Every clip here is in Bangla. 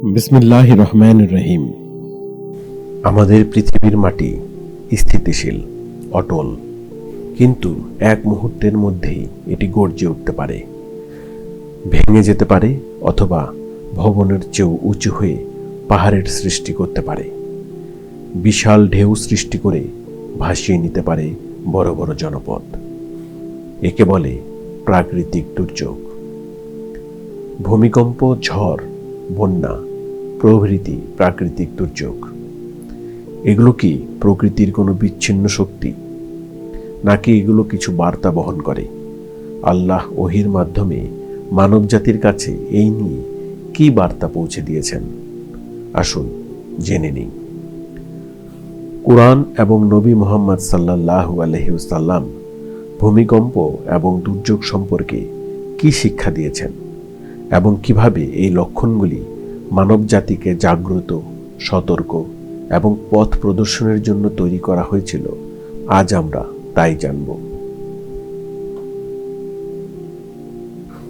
বিসমিল্লাহির রহমানির রহিম। আমাদের পৃথিবীর মাটি স্থিতিশীল, অটল, কিন্তু এক মুহূর্তের মধ্যেই এটি গর্জে উঠতে পারে, ভেঙে যেতে পারে, অথবা ভবনের চেয়েও উঁচু হয়ে পাহাড়ের সৃষ্টি করতে পারে। বিশাল ঢেউ সৃষ্টি করে ভাসিয়ে নিতে পারে বড় বড় জনপদ। একে বলে প্রাকৃতিক দুর্যোগ। ভূমিকম্প, ঝড়, বন্যা প্রভৃতি প্রাকৃতিক দুর্যোগ। এগুলো কি প্রকৃতির কোনো বিচ্ছিন্ন শক্তি, নাকি এগুলো কিছু বার্তা বহন করে? আল্লাহ ওহীর মাধ্যমে মানব জাতির কাছে এই নিয়ে কি বার্তা পৌঁছে দিয়েছেন, আসুন জেনে নিই। কুরআন এবং নবী মুহাম্মদ সাল্লাল্লাহু আলাইহি ওয়াসাল্লাম ভূমিকম্প এবং দুর্যোগ সম্পর্কে কি শিক্ষা দিয়েছেন এবং কিভাবে এই লক্ষণগুলি মানব জাতিকে জাগ্রত, সতর্ক এবং পথ প্রদর্শনের জন্য তৈরি করা হয়েছিল, আজ আমরা তাই জানব।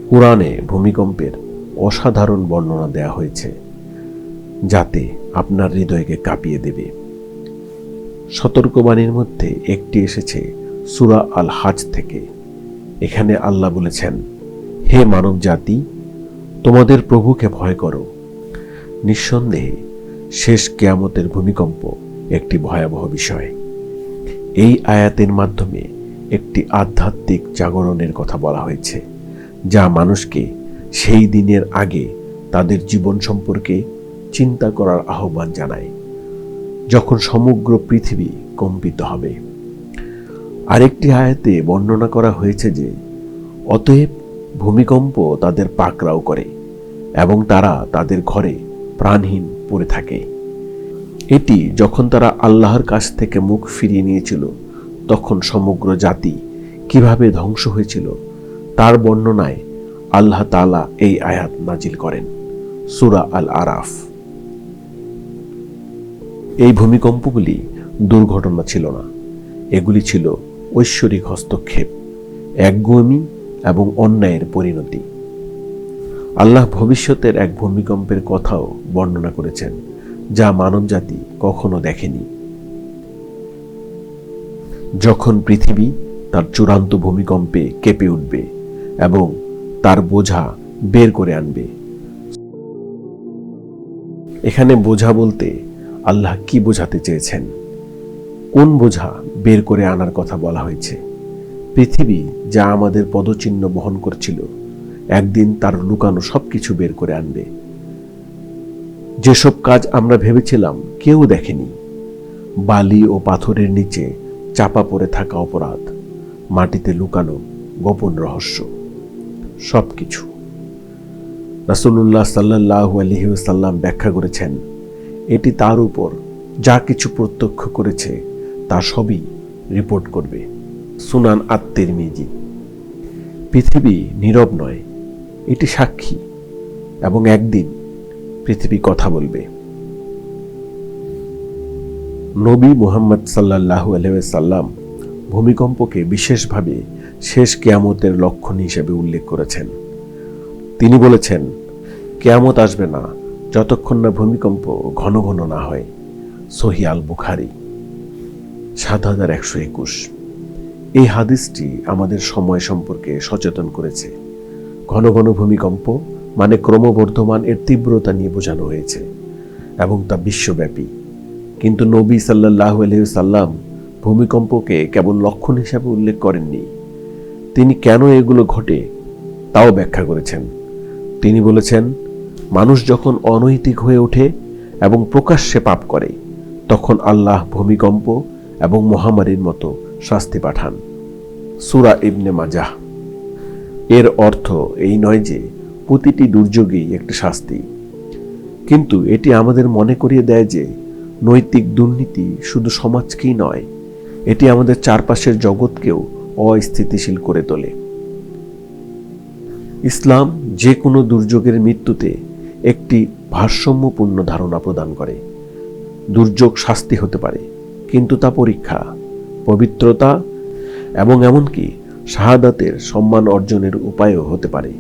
কুরআনে ভূমিকম্পের অসাধারণ বর্ণনা দেয়া হয়েছে, যাতে আপনার হৃদয়কে কাঁপিয়ে দেবে। সতর্কবাণীর মধ্যে একটি এসেছে সূরা আল হাজ থেকে। এখানে আল্লাহ বলেছেন, হে মানব জাতি, তোমাদের প্রভুকে ভয় করো। নিঃসন্দেহে শেষ কিয়ামতের ভূমিকম্প একটি ভয়াবহ বিষয়। এই আয়াতের মাধ্যমে একটি আধ্যাত্মিক জাগরণের কথা বলা হয়েছে, যা মানুষকে সেই দিনের আগে তাদের জীবন সম্পর্কে চিন্তা করার আহ্বান জানায়, যখন সমগ্র পৃথিবী কম্পিত হবে। আরেকটি আয়াতে বর্ণনা করা হয়েছে যে, অতএব ভূমিকম্প তাদের পাকড়াও করে এবং তারা তাদের ঘরে প্রাণহীন পড়ে থাকে। এটি যখন তারা আল্লাহর কাছ থেকে মুখ ফিরিয়ে নিয়েছিল, তখন সমগ্র জাতি কিভাবে ধ্বংস হয়েছিল তার বর্ণনায় আল্লাহ তাআলা এই আয়াত নাজিল করেন, সূরা আল আরাফ। এই ভূমিকম্পগুলি দুর্ঘটনা ছিল না, এগুলি ছিল ঐশ্বরিক হস্তক্ষেপ, একগুঁয়েমি এবং অন্যায়ের পরিণতি। আল্লাহ ভবিষ্যতের এক ভূমিকম্পের কথাও বর্ণনা করেছেন, যা মানবজাতি কখনো দেখেনি। যখন পৃথিবী তার চূড়ান্ত ভূমিকম্পে কেঁপে উঠবে এবং তার বোঝা বের করে আনবে। এখানে বোঝা বলতে আল্লাহ কি বোঝাতে চেয়েছেন? কোন বোঝা বের করে আনার কথা বলা হয়েছে? পৃথিবী যা আমাদের পদচিহ্ন বহন করছিল, একদিন তার লুকানো সবকিছু বের করে আনবে। যেসব কাজ আমরা ভেবেছিলাম কেউ দেখেনি, বালি ও পাথরের নিচে চাপা পড়ে থাকা অপরাধ, মাটিতে লুকানো গোপন রহস্য, সবকিছু। রাসূলুল্লাহ সাল্লাল্লাহু আলাইহি ওয়াসাল্লাম ব্যাখ্যা করেছেন, এটি তার উপর যা কিছু প্রত্যক্ষ করেছে তা সবই রিপোর্ট করবে। সুনান আত-তিরমিজি। পৃথিবী নীরব নয়, এটি সাক্ষী, এবং একদিন পৃথিবী কথা বলবে। নবী মুহাম্মদ সাল্লাল্লাহু আলাইহি ওয়াসাল্লাম ভূমিকম্পকে বিশেষভাবে শেষ কিয়ামতের লক্ষণ হিসেবে উল্লেখ করেছেন। তিনি বলেছেন, কিয়ামত আসবে না যতক্ষণ না ভূমিকম্প ঘন ঘন না হয়। সহিহ আল বুখারী ৭১২১। এই হাদিসটি আমাদের সময় সম্পর্কে সচেতন করেছে। ঘন ঘন ভূমিকম্প মানে ক্রমবর্ধমান এর তীব্রতা নিয়ে বোঝানো হয়েছে, এবং তা বিশ্বব্যাপী। কিন্তু নবী সাল্লাল্লাহু আলাইহি ওয়াসাল্লাম ভূমিকম্পকে কেবল লক্ষণ হিসাবে উল্লেখ করেননি, তিনি কেন এগুলো ঘটে তাও ব্যাখ্যা করেছেন। তিনি বলেছেন, মানুষ যখন অনৈতিক হয়ে ওঠে এবং প্রকাশ্যে পাপ করে, তখন আল্লাহ ভূমিকম্প এবং মহামারীর মতো শাস্তি পাঠান। সূরা ইবনে মাজাহ। এর অর্থ এই নয় যে প্রতিটি দুর্যোগই একটি শাস্তি, কিন্তু এটি আমাদের মনে করিয়ে দেয় যে নৈতিক দুর্নীতি শুধু সমাজকেই নয়, এটি আমাদের চারপাশের জগৎকেও অস্থিতিশীল করে তোলে। ইসলাম যে কোনো দুর্যোগের মৃত্যুতে একটি ভারসাম্যপূর্ণ ধারণা প্রদান করে। দুর্যোগ শাস্তি হতে পারে, কিন্তু তা পরীক্ষা, পবিত্রতা এবং এমনকি শাহাদাতের সম্মান অর্জনের উপায়ও হতে পারে।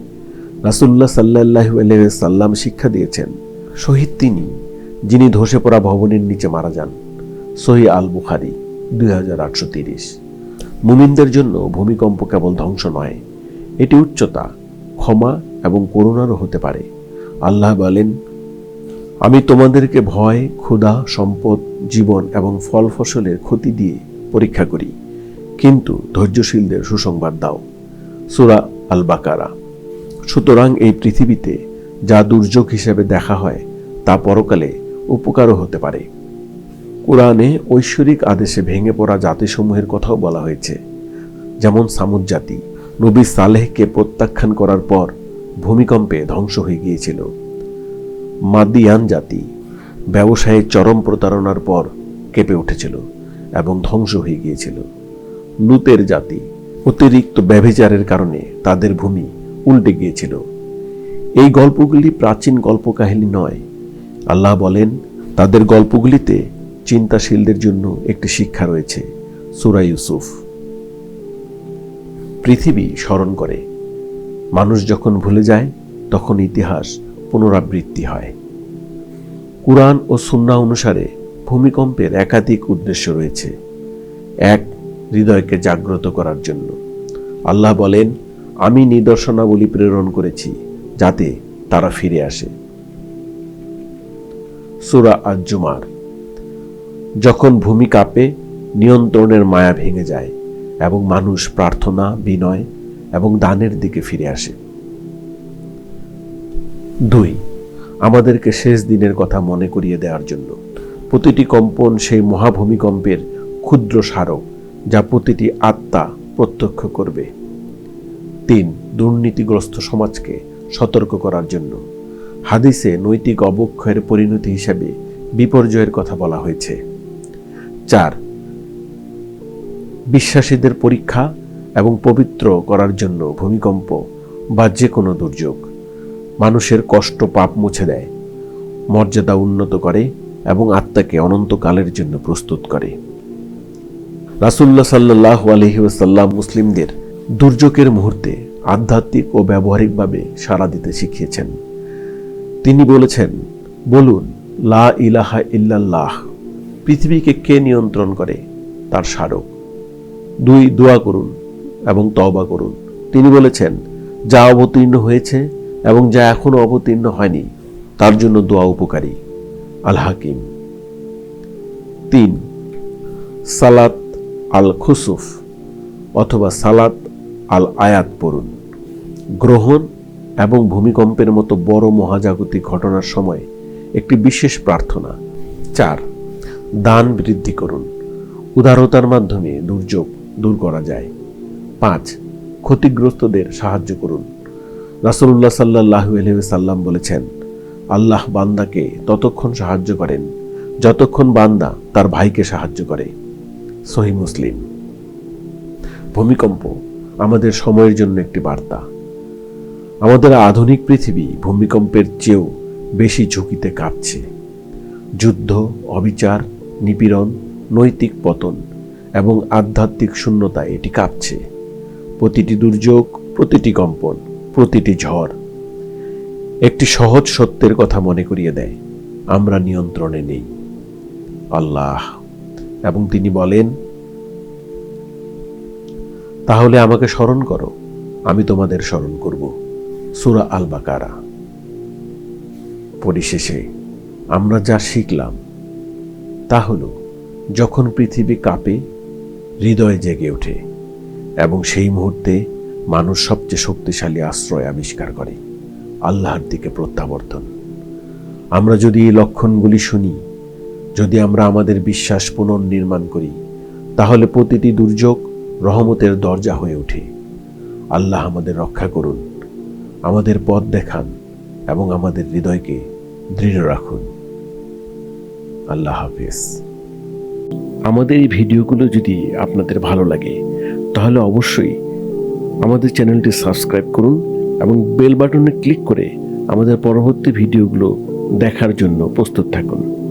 রাসূলুল্লাহ সাল্লাল্লাহু আলাইহি ওয়াসাল্লাম শিক্ষা দিয়েছেন, শহীদ তিনি যিনি ধসে পড়া ভবনের নিচে মারা যান। সহিহ আল বুখারী 2830। মুমিনদের জন্য ভূমিকম্প কেবল ধ্বংস নয়, এটি উচ্চতা, ক্ষমা এবং করুণারও হতে পারে। আল্লাহ বলেন, আমি তোমাদেরকে ভয়, ক্ষুধা, সম্পদ, জীবন এবং ফল ফসলের ক্ষতি দিয়ে পরীক্ষা করি, কিন্তু ধৈর্যশীলদের সুসংবাদ দাও। সূরা আল বাকারা। সুতরাং এই পৃথিবীতে যা দুর্যোগ হিসেবে দেখা হয় তা পরকালে উপকারও হতে পারে। কুরআনে ঐশ্বরিক আদেশে ভেঙে পড়া জাতিসমূহের কথাও বলা হয়েছে, যেমন সামুদ জাতি নবী সালেহকে প্রত্যাখ্যান করার পর ভূমিকম্পে ধ্বংস হয়ে গিয়েছিল। মাদিয়ান জাতি ব্যবসায়ে চরম প্রতারণার পর কেঁপে উঠেছিল এবং ধ্বংস হয়ে গিয়েছিল। লুতের জাতি অতিরিক্ত ব্যভিচারের কারণে তাদের ভূমি উল্টে গিয়েছিল। এই গল্পগুলি প্রাচীন গল্পকাহিনী নয়। আল্লাহ বলেন, তাদের গল্পগুলিতে চিন্তাশীলদের জন্য একটি শিক্ষা রয়েছে। সূরা ইউসুফ। পৃথিবী স্মরণ করে। মানুষ যখন ভুলে যায় তখন ইতিহাস পুনরাবৃত্তি হয়। কুরআন ও সুন্নাহ অনুসারে ভূমিকম্পের একাধিক উদ্দেশ্য রয়েছে। এক, হৃদয়কে জাগ্রত করার জন্য। আল্লাহ বলেন, আমি নিদর্শনাবলী প্রেরণ করেছি যাতে তারা ফিরে আসে। সূরা আজ-জুমার। যখন ভূমি কাঁপে, নিয়ন্ত্রণের মায়া ভেঙে যায় এবং মানুষ প্রার্থনা, বিনয় এবং দানের দিকে ফিরে আসে। 2, আমাদেরকে শেষ দিনের কথা মনে করিয়ে দেওয়ার জন্য। প্রতিটি কম্পন সেই মহাভূমিকম্পের ক্ষুদ্র স্মারক যা প্রতিটি আত্মা প্রত্যক্ষ করবে। 3, দুর্নীতিগ্রস্ত সমাজকে সতর্ক করার জন্য। হাদিসে নৈতিক অবক্ষয়ের পরিণতি হিসাবে বিপর্যয়ের কথা বলা হয়েছে। 4, বিশ্বাসীদের পরীক্ষা এবং পবিত্র করার জন্য ভূমিকম্প বা যে কোনো দুর্যোগ মানুষের কষ্ট, পাপ মুছে দেয়, মর্যাদা উন্নত করে এবং আত্মাকে অনন্তকালের জন্য প্রস্তুত করে। রাসূলুল্লাহ সাল্লাল্লাহু আলাইহি ওয়াসাল্লাম মুসলিমদের দুর্যোগের মুহূর্তে আধ্যাত্মিক ও ব্যবহারিকভাবে সাড়া দিতে শিখিয়েছেন। তিনি বলেছেন, বলুন লা ইলাহা ইল্লাল্লাহ। পৃথিবীকে কে নিয়ন্ত্রণ করে তার স্মারক। 2, দোয়া করুন এবং তওবা করুন। তিনি বলেছেন, যা অবতীর্ণ হয়েছে এবং যা এখনো অবতীর্ণ হয়নি তার জন্য দোয়া উপকারী। আল হাকিম। 3, সালাত আল খুসুফ অথবা সালাত আল আয়াত পড়ুন। গ্রহণ এবং ভূমিকম্পের মতো বড় মহাজাগতিক ঘটনার সময় একটি বিশেষ প্রার্থনা। 4, দান বৃদ্ধি করুন। উদারতার মাধ্যমে দুর্যোগ দূর করা যায়। 5, ক্ষতিগ্রস্তদের সাহায্য করুন। রাসূলুল্লাহ সাল্লাল্লাহু আলাইহি ওয়াসাল্লাম বলেছেন, আল্লাহ বান্দাকে ততক্ষণ সাহায্য করেন যতক্ষণ বান্দা তার ভাইকে সাহায্য করে। সহিহ মুসলিম। ভূমিকম্প আমাদের সময়ের জন্য একটি বার্তা। আমাদের আধুনিক পৃথিবী ভূমিকম্পের চেয়েও বেশি ঝুঁকিতে কাঁপছে। যুদ্ধ, অবিচার, নিপীড়ন, নৈতিক পতন এবং আধ্যাত্মিক শূন্যতায় এটি কাঁপছে। প্রতিটি দুর্যোগ, প্রতিটি কম্পন, প্রতিটি ঝড় একটি সহজ সত্যের কথা মনে করিয়ে দেয়, আমরা নিয়ন্ত্রণে নেই। আল্লাহ। এবং তিনি বলেন, তাহলে আমাকে স্মরণ করো, আমি তোমাদের স্মরণ করব। সূরা আল বাকারা। পরিশেষে আমরা যা শিখলাম তা হলো, যখন পৃথিবী কাঁপে, হৃদয় জেগে ওঠে এবং সেই মুহূর্তে মানুষ সবচেয়ে শক্তিশালী আশ্রয় আবিষ্কার করে, আল্লাহর দিকে প্রত্যাবর্তন। আমরা যদি এই লক্ষণগুলি শুনি, যদি আমরা আমাদের বিশ্বাস পুনর্নির্মাণ করি, তাহলে প্রতিটি দুর্যোগ রহমতের দরজা হয়ে ওঠে। আল্লাহ আমাদের রক্ষা করুন, আমাদের পথ দেখান এবং আমাদের হৃদয়কে দৃঢ় রাখুন। আল্লাহ হাফেজ। আমাদের এই ভিডিওগুলো যদি আপনাদের ভালো লাগে তাহলে অবশ্যই আমাদের চ্যানেলটি সাবস্ক্রাইব করুন এবং বেল বাটনে ক্লিক করে আমাদের পরবর্তী ভিডিওগুলো দেখার জন্য প্রস্তুত থাকুন।